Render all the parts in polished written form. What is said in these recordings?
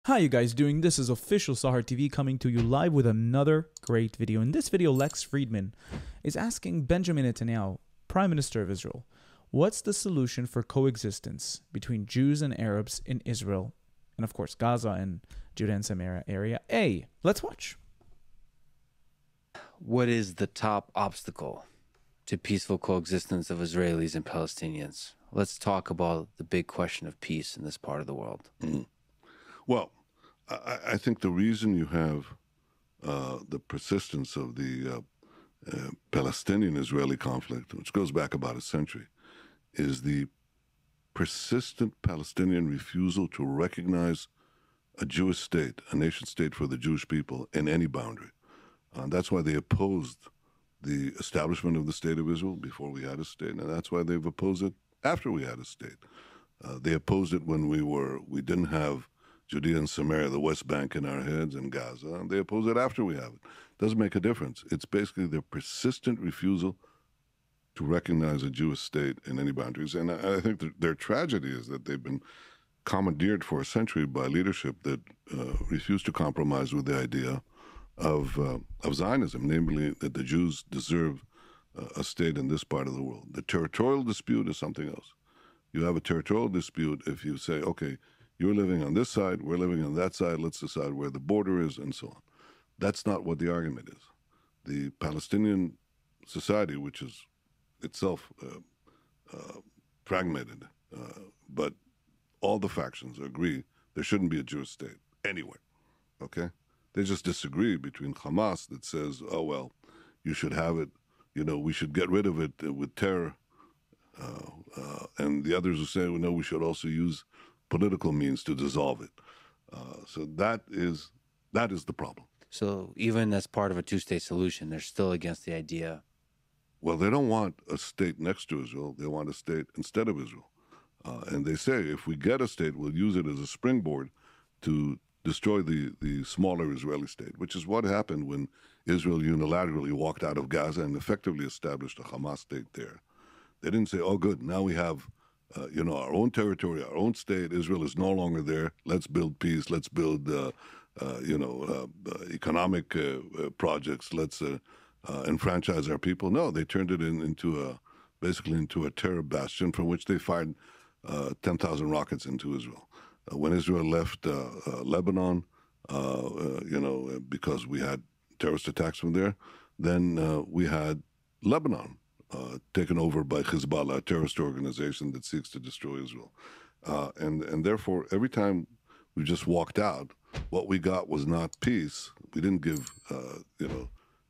How you guys doing? This is official Sahar TV coming to you live with another great video. In this video, Lex Friedman is asking Benjamin Netanyahu, Prime Minister of Israel, what's the solution for coexistence between Jews and Arabs in Israel and, of course, Gaza and Judea and Samaria area? Let's watch. What is the top obstacle to peaceful coexistence of Israelis and Palestinians? Let's talk about the big question of peace in this part of the world. Well, I think the reason you have the persistence of the Palestinian-Israeli conflict, which goes back about a century, is the persistent Palestinian refusal to recognize a Jewish state, a nation state for the Jewish people in any boundary. That's why they opposed the establishment of the State of Israel before we had a state, and that's why they've opposed it after we had a state. They opposed it when we didn't have Judea and Samaria, the West Bank in our heads, and Gaza, and they oppose it after we have it. Doesn't make a difference. It's basically their persistent refusal to recognize a Jewish state in any boundaries. And I think their tragedy is that they've been commandeered for a century by leadership that refused to compromise with the idea of Zionism, namely that the Jews deserve a state in this part of the world. The territorial dispute is something else. You have a territorial dispute if you say, okay, you're living on this side, we're living on that side, let's decide where the border is, and so on. That's not what the argument is. The Palestinian society, which is itself fragmented, but all the factions agree there shouldn't be a Jewish state anywhere, okay? They just disagree between Hamas that says, oh, well, you should have it, we should get rid of it with terror, and the others who say, well, no, we should also use political means to dissolve it. So that is the problem. So even as part of a two-state solution, they're still against the idea. Well, they don't want a state next to Israel. They want a state instead of Israel. And they say if we get a state, we'll use it as a springboard to destroy the smaller Israeli state, which is what happened when Israel unilaterally walked out of Gaza and effectively established a Hamas state there. They didn't say, oh, good, now we have our own territory, our own state. Israel is no longer there. Let's build peace. Let's build, economic projects. Let's enfranchise our people. No, they turned it basically into a terror bastion from which they fired 10,000 rockets into Israel. When Israel left Lebanon, because we had terrorist attacks from there, then we had Lebanon taken over by Hezbollah, a terrorist organization that seeks to destroy Israel. And therefore, every time we just walked out, what we got was not peace. We didn't give,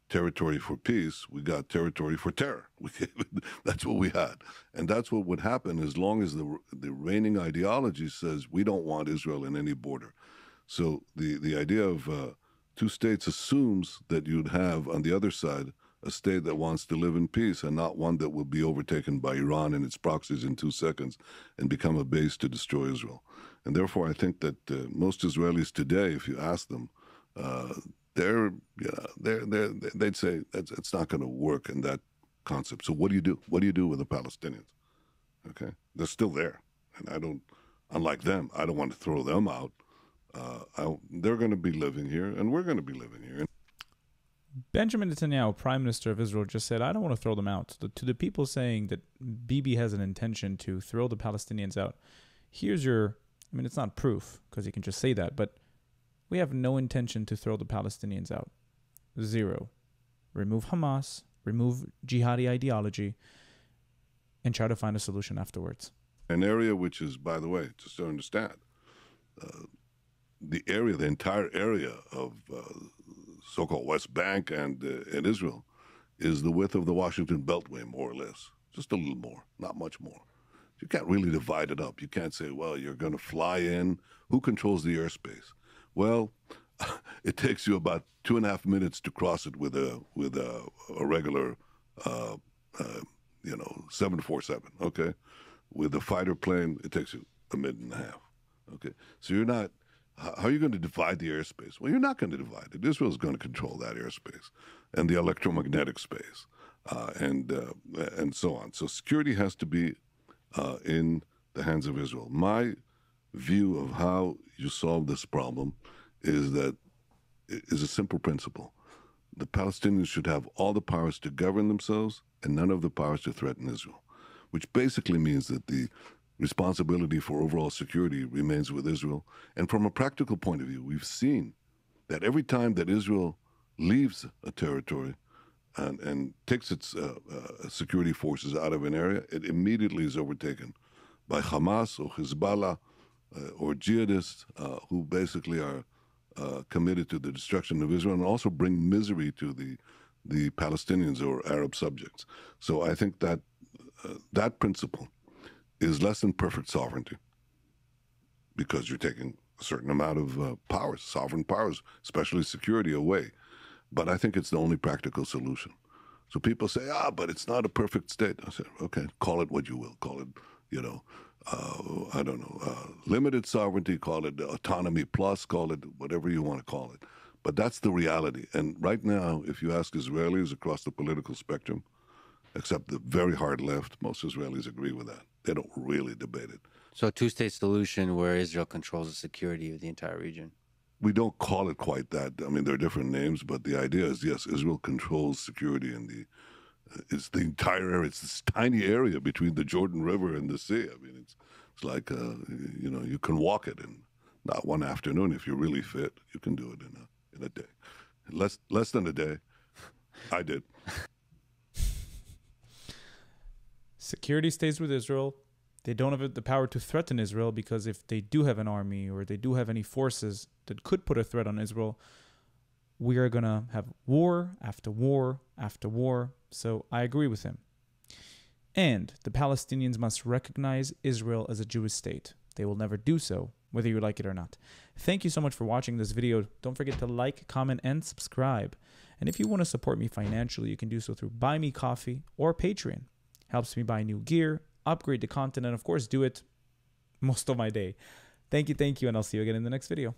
territory for peace. We got territory for terror. That's what we had. And that's what would happen as long as the reigning ideology says we don't want Israel in any border. So the idea of two states assumes that you'd have on the other side a state that wants to live in peace and not one that will be overtaken by Iran and its proxies in 2 seconds and become a base to destroy Israel. And therefore, I think that most Israelis today, if you ask them, they'd say it's not going to work in that concept. So what do you do? What do you do with the Palestinians? Okay, they're still there, and unlike them, I don't want to throw them out. They're going to be living here, and we're going to be living here. Benjamin Netanyahu, Prime Minister of Israel, just said, I don't want to throw them out. To the people saying that Bibi has an intention to throw the Palestinians out, it's not proof, because he can just say that, but we have no intention to throw the Palestinians out. Zero. Remove Hamas, remove jihadi ideology, and try to find a solution afterwards. An area which is, by the way, just to understand, the entire area of so-called West Bank and Israel is the width of the Washington Beltway, more or less. Just a little more, not much more. You can't really divide it up. You can't say, well, you're going to fly in. Who controls the airspace? Well, it takes you about 2.5 minutes to cross it with a regular 747. Okay, with a fighter plane, it takes you 1.5 minutes. Okay, so you're not. How are you going to divide the airspace? Well, you're not going to divide it. Israel is going to control that airspace and the electromagnetic space, and so on. So security has to be in the hands of Israel. My view of how you solve this problem is a simple principle. The Palestinians should have all the powers to govern themselves and none of the powers to threaten Israel, which basically means that the responsibility for overall security remains with Israel. And from a practical point of view, we've seen that every time that Israel leaves a territory and takes its security forces out of an area, it immediately is overtaken by Hamas or Hezbollah or jihadists who basically are committed to the destruction of Israel and also bring misery to the Palestinians or Arab subjects. So I think that that principle is less than perfect sovereignty because you're taking a certain amount of powers, sovereign powers, especially security, away. But I think it's the only practical solution. So people say, but it's not a perfect state. I said, okay, call it what you will. Call it, I don't know, limited sovereignty, call it autonomy plus, call it whatever you want to call it. But that's the reality. And right now, if you ask Israelis across the political spectrum, except the very hard left, most Israelis agree with that. They don't really debate it. So a two-state solution where Israel controls the security of the entire region. We don't call it quite that. I mean, there are different names, but the idea is, yes, Israel controls security in it's the entire area. It's this tiny area between the Jordan River and the sea. I mean, it's like, you can walk it in not one afternoon. If you're really fit, you can do it in a day. Less than a day. I did. Security stays with Israel. They don't have the power to threaten Israel because if they do have an army or they do have any forces that could put a threat on Israel, we are going to have war after war after war. So I agree with him. And the Palestinians must recognize Israel as a Jewish state. They will never do so, whether you like it or not. Thank you so much for watching this video. Don't forget to like, comment, and subscribe. And if you want to support me financially, you can do so through Buy Me Coffee or Patreon. Helps me buy new gear, upgrade the content, and of course do it most of my day. Thank you, and I'll see you again in the next video.